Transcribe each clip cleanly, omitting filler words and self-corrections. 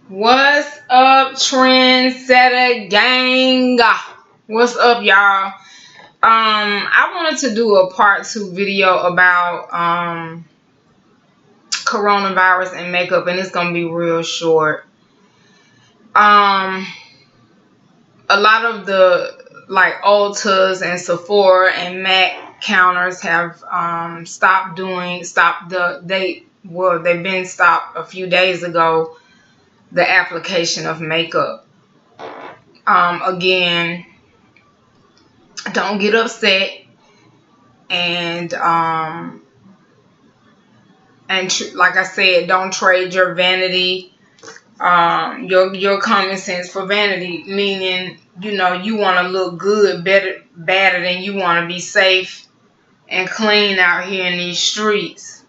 What's up, Trendsetta gang? What's up, y'all? I wanted to do a part 2 video about coronavirus and makeup, and it's gonna be real short. A lot of the Ultas and Sephora and MAC counters have they've been stopped a few days ago, the application of makeup. Again, don't get upset, and like I said, don't trade your vanity, your common sense for vanity. Meaning, you want to look good, better than you want to be safe and clean out here in these streets.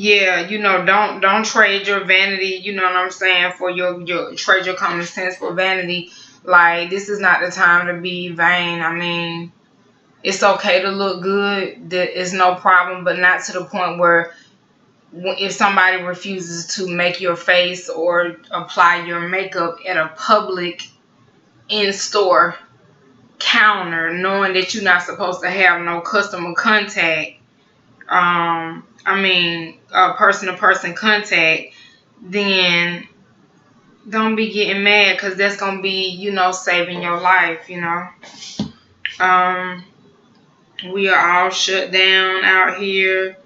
Yeah, don't trade your vanity, you know what I'm saying, for your trade your common sense for vanity. Like, this is not the time to be vain. I mean, it's okay to look good. It's no problem, but not to the point where if somebody refuses to make your face or apply your makeup at a public in-store counter, knowing that you're not supposed to have no customer contact, person-to-person contact, then don't be getting mad, because that's gonna be, saving your life. We are all shut down out here.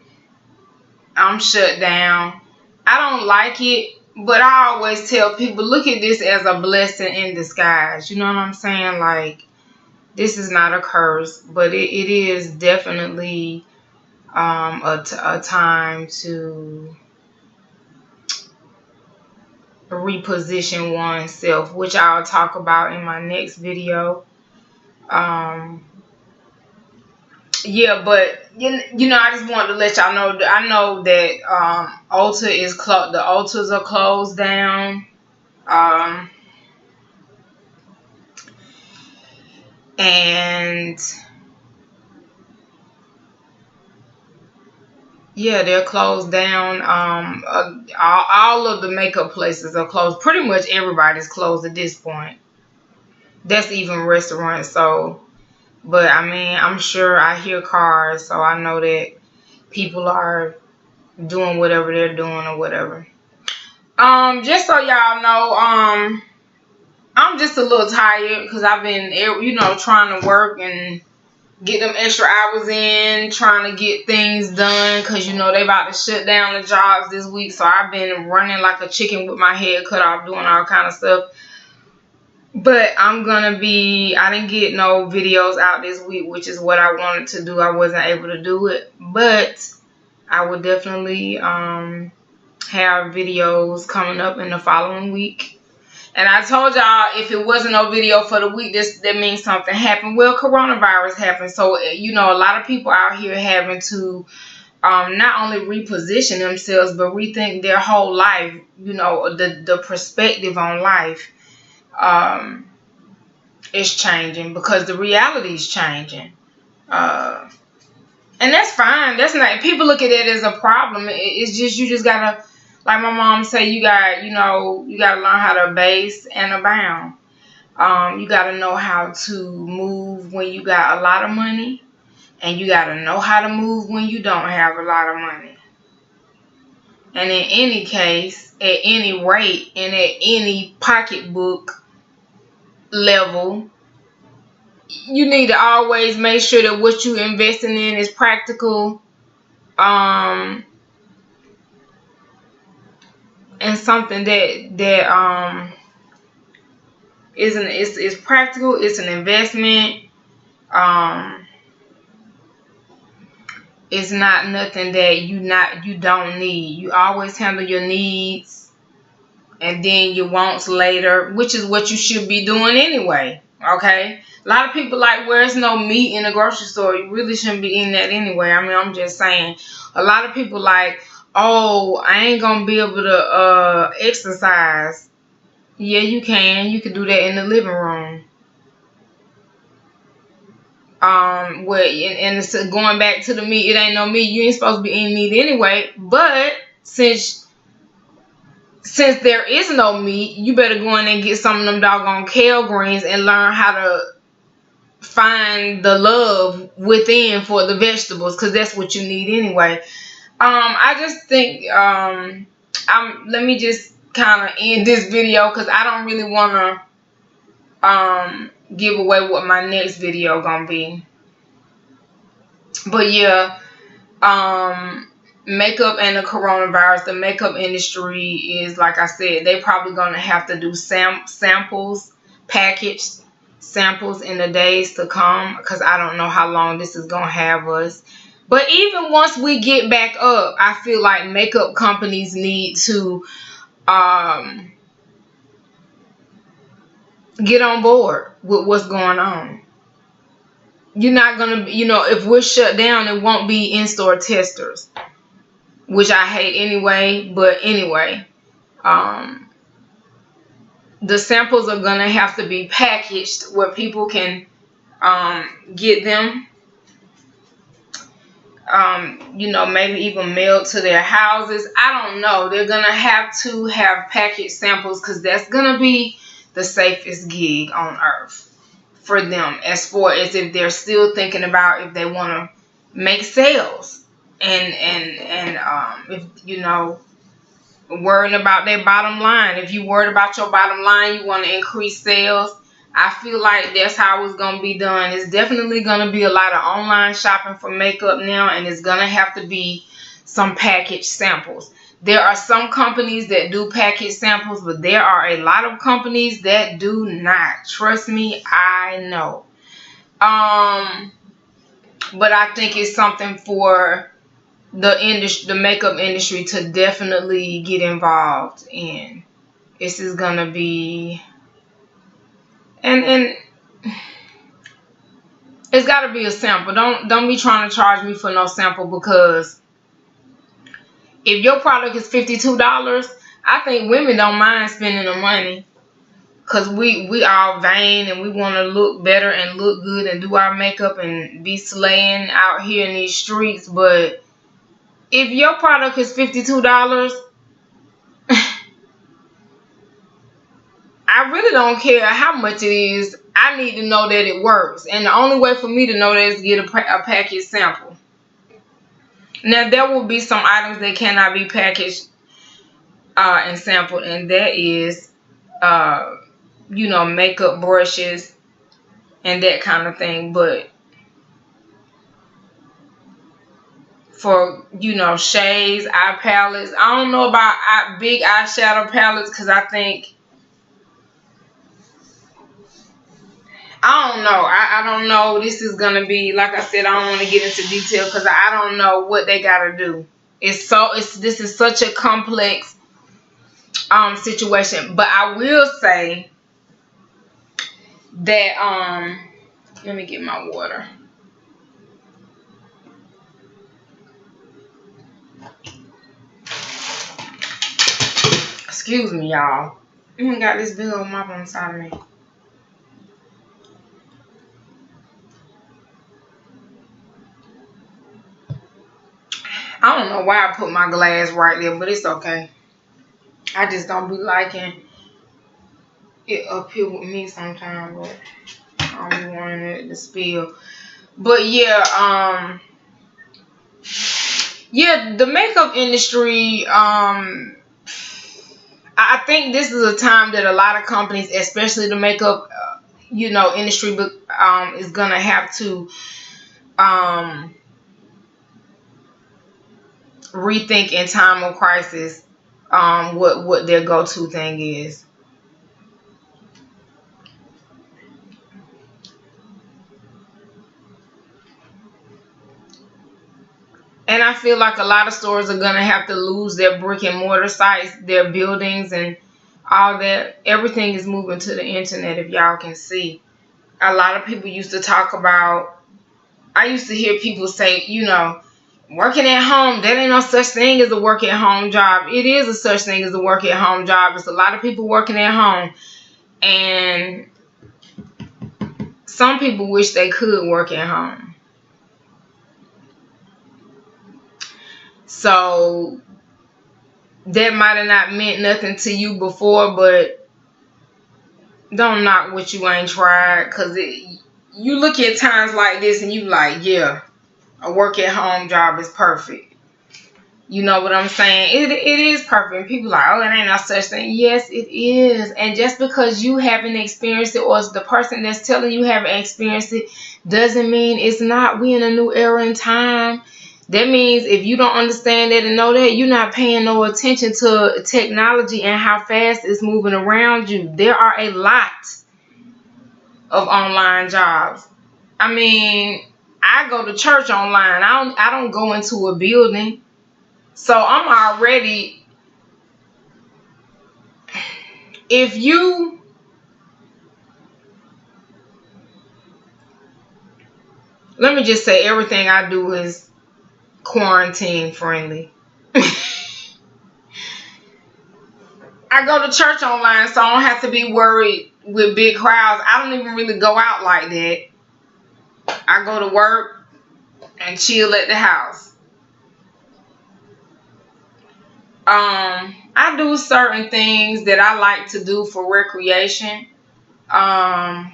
I'm shut down. I don't like it, but I always tell people, look at this as a blessing in disguise. You know what I'm saying? Like, this is not a curse, but it is definitely a time to reposition oneself, which I'll talk about in my next video. Yeah, but I just wanted to let y'all know that I know that Ulta is closed. The Ultas are closed down. And yeah, they're closed down. All of the makeup places are closed. Pretty much everybody's closed at this point. That's even restaurants. So, but I mean, I'm sure I hear cars, so I know that people are doing whatever they're doing or whatever. Just so y'all know, I'm just a little tired because I've been, trying to work and get them extra hours in, trying to get things done, because they about to shut down the jobs this week. So I've been running like a chicken with my head cut off, doing all kind of stuff. But I didn't get no videos out this week, which is what I wanted to do. I wasn't able to do it, but I will definitely have videos coming up in the following week. And I told y'all, if it wasn't no video for the week, that means something happened. Well, coronavirus happened. So, a lot of people out here having to not only reposition themselves, but rethink their whole life, the perspective on life is changing, because the reality is changing. And that's fine. That's not, people look at it as a problem. It's just, you just gotta, like my mom say, you gotta learn how to base and abound. You gotta know how to move when you got a lot of money, and you gotta know how to move when you don't have a lot of money. And in any case, at any rate, and at any pocketbook level, you need to always make sure that what you're investing in is practical, and something that is practical. It's an investment. It's not nothing that you don't need. You always handle your needs and then your wants later, which is what you should be doing anyway. Okay? A lot of people like, where's no meat in the grocery store? You really shouldn't be eating that anyway. I mean, I'm just saying. A lot of people like, oh, I ain't gonna be able to exercise. Yeah, you can. You can do that in the living room. And it's going back to the meat. It ain't no meat. You ain't supposed to be eating meat anyway. But since there is no meat, you better go in and get some of them doggone kale greens and learn how to find the love within for the vegetables, because that's what you need anyway. I just think let me just kind of end this video, because I don't really want to give away what my next video gonna be. But yeah, makeup and the coronavirus, the makeup industry is, like I said, they probably gonna have to do samples, packaged samples in the days to come, because I don't know how long this is gonna have us. But even once we get back up, I feel like makeup companies need to get on board with what's going on. You're not gonna, if we're shut down, it won't be in-store testers, which I hate anyway. But anyway, the samples are gonna have to be packaged where people can get them, maybe even mailed to their houses. I don't know. They're gonna have to have packaged samples, because that's gonna be the safest gig on earth for them, as far as if they're still thinking about if they want to make sales and if worrying about their bottom line. If you worried about your bottom line, you want to increase sales, I feel like that's how it's going to be done. It's definitely going to be a lot of online shopping for makeup now, and it's going to have to be some packaged samples. There are some companies that do package samples, but there are a lot of companies that do not. Trust me, I know. But I think it's something for the makeup industry to definitely get involved in. This is gonna be, and it's got to be a sample. Don't be trying to charge me for no sample, because if your product is $52, I think women don't mind spending the money, because we all vain and we want to look better and look good and do our makeup and be slaying out here in these streets. But if your product is $52, I really don't care how much it is. I need to know that it works. And the only way for me to know that is to get a package sample. Now, there will be some items that cannot be packaged and sampled, and that is, makeup brushes and that kind of thing. But for, shades, eye palettes, I don't know about big eyeshadow palettes, because I don't know. I don't know. This is going to be, like I said, I don't want to get into detail, because I don't know what they got to do. This is such a complex situation. But I will say that, let me get my water. Excuse me, y'all. I even got this big old mop on the side of me. I don't know why I put my glass right there, but it's okay. I just don't be liking it up here with me sometimes, but I don't be wanting it to spill. But yeah, the makeup industry, I think this is a time that a lot of companies, especially the makeup, industry, is gonna have to rethink in time of crisis what their go-to thing is. And I feel like a lot of stores are going to have to lose their brick and mortar sites, their buildings and all that. Everything is moving to the internet, if y'all can see. A lot of people used to talk about, I used to hear people say, working at home, there ain't no such thing as a work at home job. It is a such thing as a work at home job. It's a lot of people working at home. And Some people wish they could work at home. So that might have not meant nothing to you before, but don't knock what you ain't tried, because you look at times like this and you like, yeah, a work at home job is perfect. You know what I'm saying? It is perfect. And people like, oh, it ain't no such thing. Yes, it is. And just because you haven't experienced it, or the person that's telling you haven't experienced it, doesn't mean it's not. We in a new era in time. That means if you don't understand that and know that, you're not paying no attention to technology and how fast it's moving around you. There are a lot of online jobs. I mean, I go to church online. I don't go into a building. So I'm already, if you, let me just say, everything I do is quarantine friendly. I go to church online, so I don't have to be worried with big crowds. I don't even really go out like that. I go to work and chill at the house. I do certain things that I like to do for recreation. And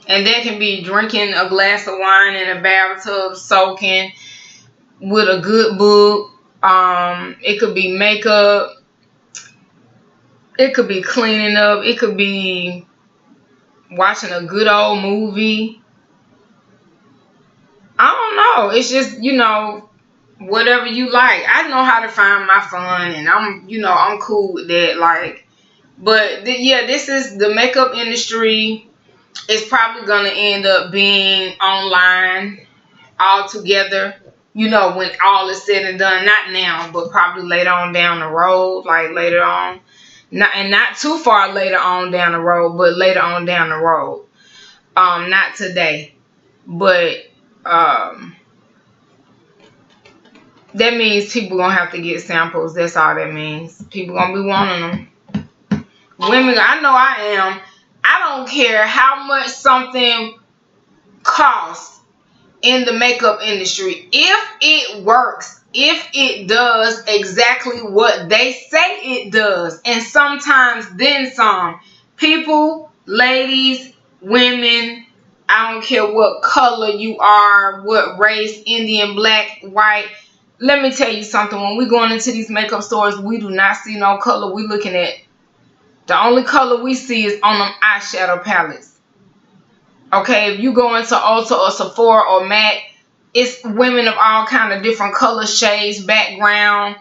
that can be drinking a glass of wine in a bathtub, soaking with a good book. It could be makeup. It could be cleaning up. It could be watching a good old movie. I don't know. It's just, whatever you like. I know how to find my fun, and I'm cool with that. Like, but this is the makeup industry. It's probably gonna end up being online altogether. When all is said and done. Not now, but probably later on down the road. Like later on, not too far later on down the road, but later on down the road. Not today, but that means people gonna have to get samples. That's all that means. People gonna be wanting them. Women, I know I am. I don't care how much something costs in the makeup industry. If it works, if it does exactly what they say it does, and sometimes then some, people, ladies, women, I don't care what color you are, what race, Indian, black, white. Let me tell you something. When we going into these makeup stores, we do not see no color. We looking at, the only color we see is on them eyeshadow palettes. Okay, if you go into Ulta or Sephora or MAC, it's women of all kind of different color shades, background,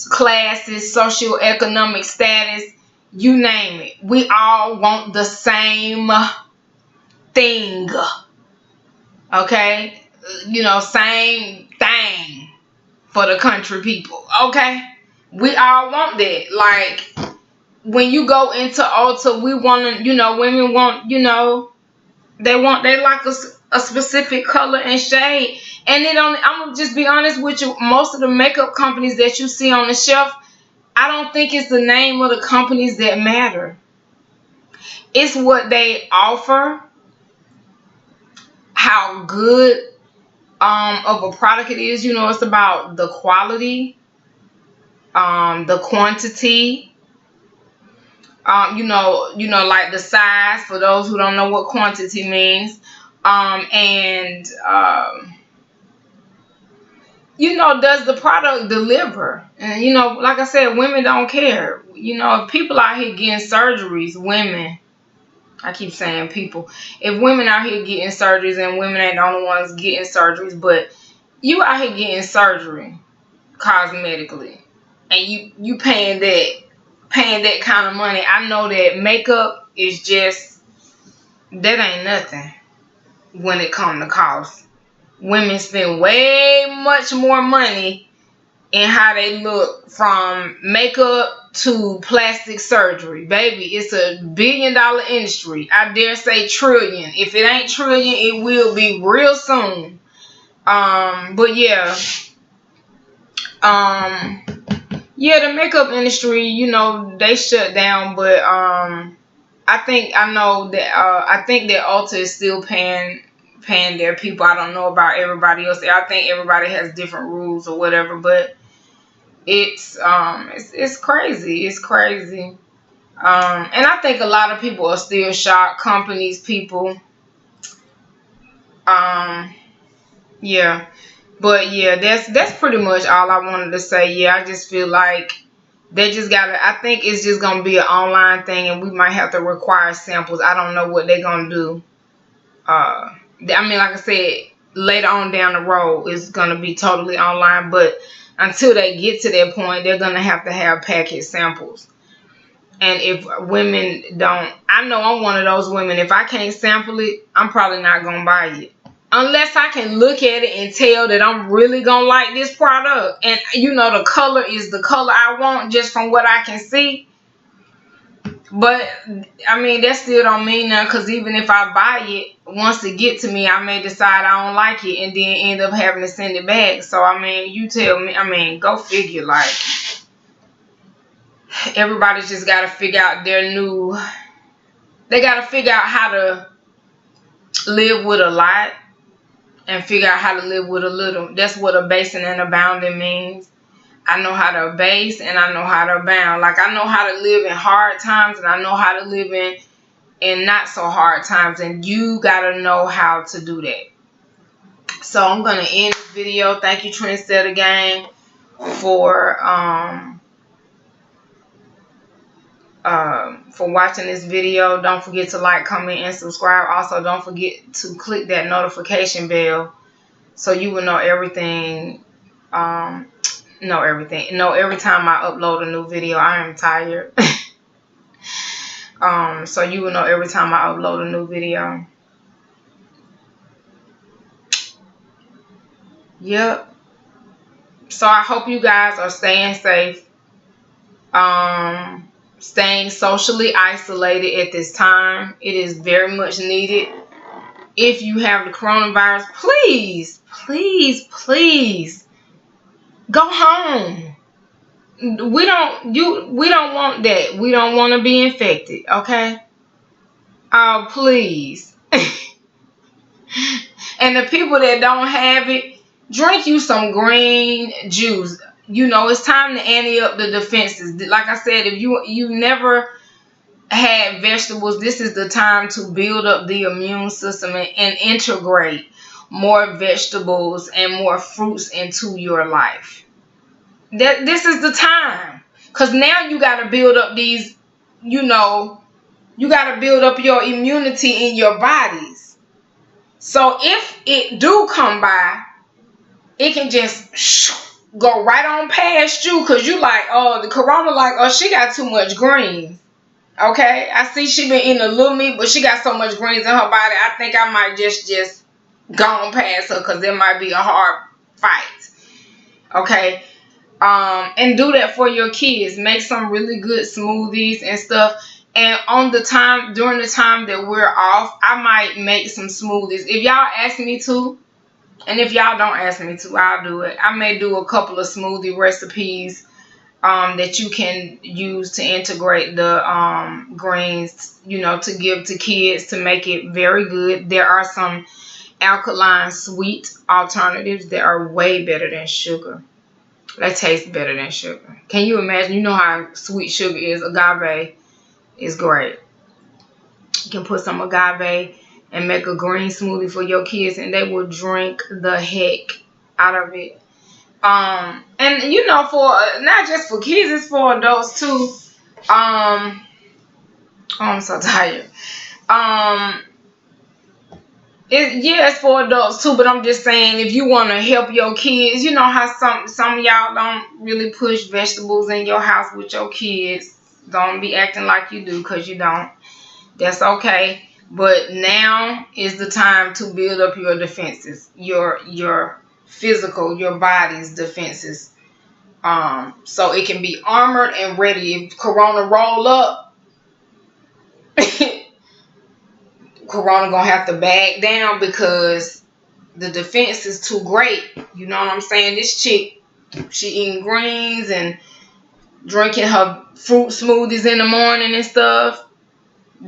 classes, socioeconomic status, you name it. We all want the same thing. Okay? Same thing for the country people. Okay? We all want that. Like, when you go into Ulta, we want to, women want, they like a specific color and shade. And I'm going to just be honest with you, most of the makeup companies that you see on the shelf, I don't think it's the name of the companies that matter. It's what they offer, how good of a product it is. It's about the quality, the quantity, like the size, for those who don't know what quantity means. Does the product deliver? And, like I said, women don't care. If people out here getting surgeries, women, I keep saying people, if women out here getting surgeries, and women ain't the only ones getting surgeries, but you out here getting surgery cosmetically, and you paying that kind of money, I know that makeup is just, that ain't nothing when it comes to cost. Women spend way much more money in how they look, from makeup to plastic surgery. Baby, it's a $1 billion industry. I dare say trillion. If it ain't trillion, it will be real soon. But yeah. The makeup industry, they shut down, but I know that I think that Ulta is still paying their people. I don't know about everybody else. I think everybody has different rules or whatever, but it's crazy. It's crazy. And I think a lot of people are still shocked. Companies, people. Yeah. But yeah, that's pretty much all I wanted to say. Yeah, I just feel like they just gotta. I think it's just gonna be an online thing, and we might have to require samples. I don't know what they're gonna do. I mean, like I said, later on down the road, it's gonna be totally online. But until they get to that point, they're gonna have to have package samples. And if women don't, I know I'm one of those women. If I can't sample it, I'm probably not gonna buy it. Unless I can look at it and tell that I'm really gonna like this product, and you know the color is the color I want just from what I can see. But I mean that still don't mean nothing, because even if I buy it, once it get to me, I may decide I don't like it and then end up having to send it back. So I mean, you tell me. I mean, go figure. Like, everybody's just gotta figure out their new. They gotta figure out how to live with a lot and figure out how to live with a little. That's what abasing and abounding means. I know how to abase and I know how to abound. Like, I know how to live in hard times and I know how to live in not so hard times. And you gotta know how to do that. So I'm gonna end this video. Thank you, Trendsetta gang, for watching this video. Don't forget to like, comment, and subscribe. Also, don't forget to click that notification bell so you will know everything. Know every time I upload a new video. I am tired. So you will know every time I upload a new video. Yep. So I hope you guys are staying safe. Staying socially isolated at this time. It is very much needed. If you have the coronavirus, please, please, please go home. We don't want that. We don't want to be infected, okay? Oh, please. And the people that don't have it, drink you some green juice. You know, it's time to ante up the defenses. Like I said, if you never had vegetables, this is the time to build up the immune system and integrate more vegetables and more fruits into your life. This is the time, because now you got to build up these, you know, you got to build up your immunity in your bodies. So if it do come by, it can just go right on past you, because you like, oh, the corona, like, oh, she got too much greens. Okay, I see she been eating a little meat, but she got so much greens in her body, I think I might just go on past her, because it might be a hard fight. Okay, and do that for your kids. Make some really good smoothies and stuff. And during the time that we're off, I might make some smoothies. If y'all ask me to, and if y'all don't ask me to, I'll do it. I may do a couple of smoothie recipes that you can use to integrate the greens, you know, to give to kids to make it very good. There are some alkaline sweet alternatives that are way better than sugar. They taste better than sugar. Can you imagine? You know how sweet sugar is. Agave is great. You can put some agave and make a green smoothie for your kids, and they will drink the heck out of it. And you know, for not just for kids, it's for adults too. Oh, I'm so tired. It's for adults too, but I'm just saying, if you want to help your kids, you know how some of y'all don't really push vegetables in your house with your kids. Don't be acting like you do, because you don't. That's okay. But now is the time to build up your defenses, your physical, your body's defenses, so it can be armored and ready. If corona roll up, corona gonna have to back down, because the defense is too great. You know what I'm saying? This chick, she eating greens and drinking her fruit smoothies in the morning and stuff.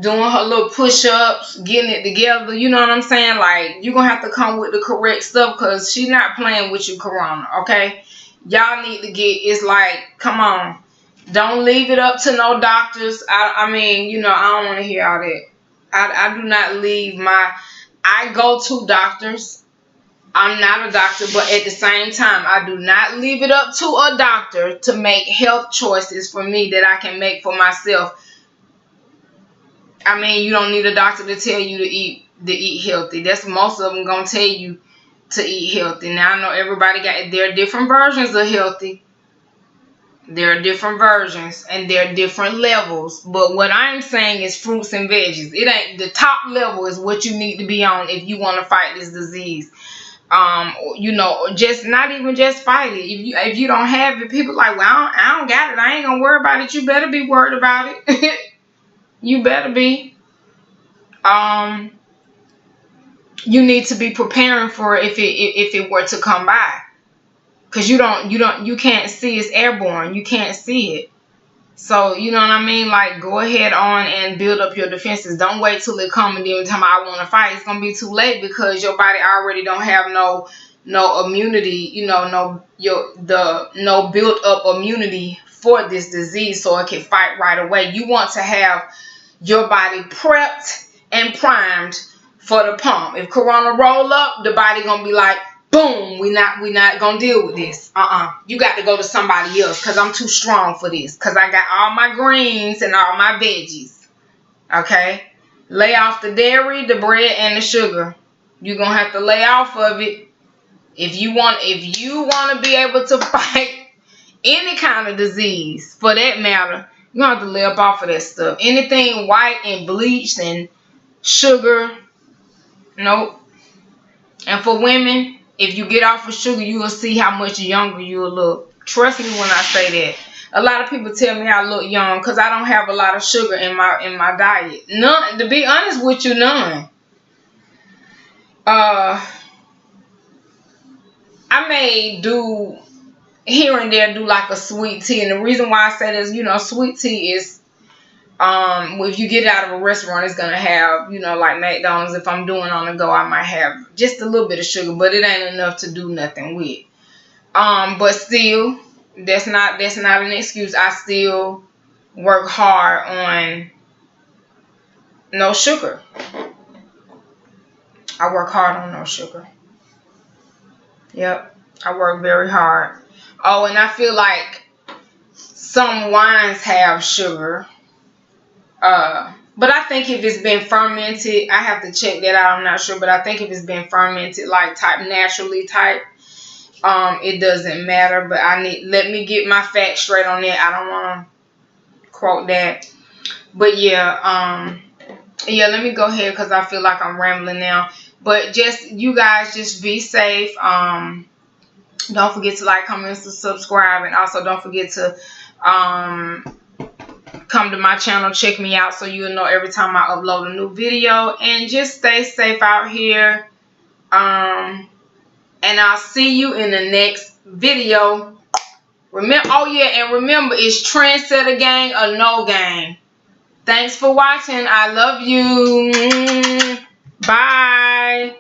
doing her little push-ups, getting it together. You know what I'm saying? Like, you're going to have to come with the correct stuff because she's not playing with you, Corona, okay? Y'all need to get, it's like, come on. Don't leave it up to no doctors. I mean, you know, I don't want to hear all that. I do not leave I go to doctors. I'm not a doctor, but at the same time, I do not leave it up to a doctor to make health choices for me that I can make for myself. I mean, you don't need a doctor to tell you to eat healthy. That's most of them gonna tell you to eat healthy. Now I know everybody there are different versions of healthy. There are different versions and there are different levels. But what I'm saying is fruits and veggies. It ain't the top level is what you need to be on if you want to fight this disease. You know, just not even just fight it. If you don't have it, people like, well, I don't got it. I ain't gonna worry about it. You better be worried about it. You better be. You need to be preparing for it if it were to come by, because you can't see, it's airborne. You can't see it. So you know what I mean. Like, go ahead on and build up your defenses. Don't wait till it comes and then tell me I want to fight. It's gonna be too late because your body already don't have no immunity. You know, no built up immunity for this disease, so it can fight right away. You want to have your body prepped and primed for the pump. If Corona roll up, the body gonna be like, boom, we not gonna deal with this. You got to go to somebody else because I'm too strong for this. Because I got all my greens and all my veggies. Okay? Lay off the dairy, the bread, and the sugar. You're gonna have to lay off of it. If you want to be able to fight any kind of disease, for that matter, you're gonna have to lay up off of that stuff. Anything white and bleached and sugar, nope. And for women, if you get off of sugar, you will see how much younger you will look. Trust me when I say that. A lot of people tell me I look young because I don't have a lot of sugar in my diet. None. To be honest with you, none. I may do here and there, do like a sweet tea, and the reason why I say this, you know, sweet tea is if you get it out of a restaurant, it's gonna have, you know, like McDonald's. If I'm doing on the go, I might have just a little bit of sugar, but it ain't enough to do nothing with. But still, that's not an excuse. I still work hard on no sugar. I work hard on no sugar. Yep, I work very hard. Oh, and I feel like some wines have sugar. But I think if it's been fermented, I have to check that out. I'm not sure, but I think if it's been fermented, like naturally type, it doesn't matter. But let me get my facts straight on that. I don't want to quote that. But yeah, let me go ahead because I feel like I'm rambling now. But you guys just be safe. Don't forget to like, comment, and subscribe, and also don't forget to come to my channel, check me out so you'll know every time I upload a new video. And just stay safe out here. And I'll see you in the next video. Remember, oh yeah, and remember, it's Trendsetta gang or no gang. Thanks for watching. I love you. Bye.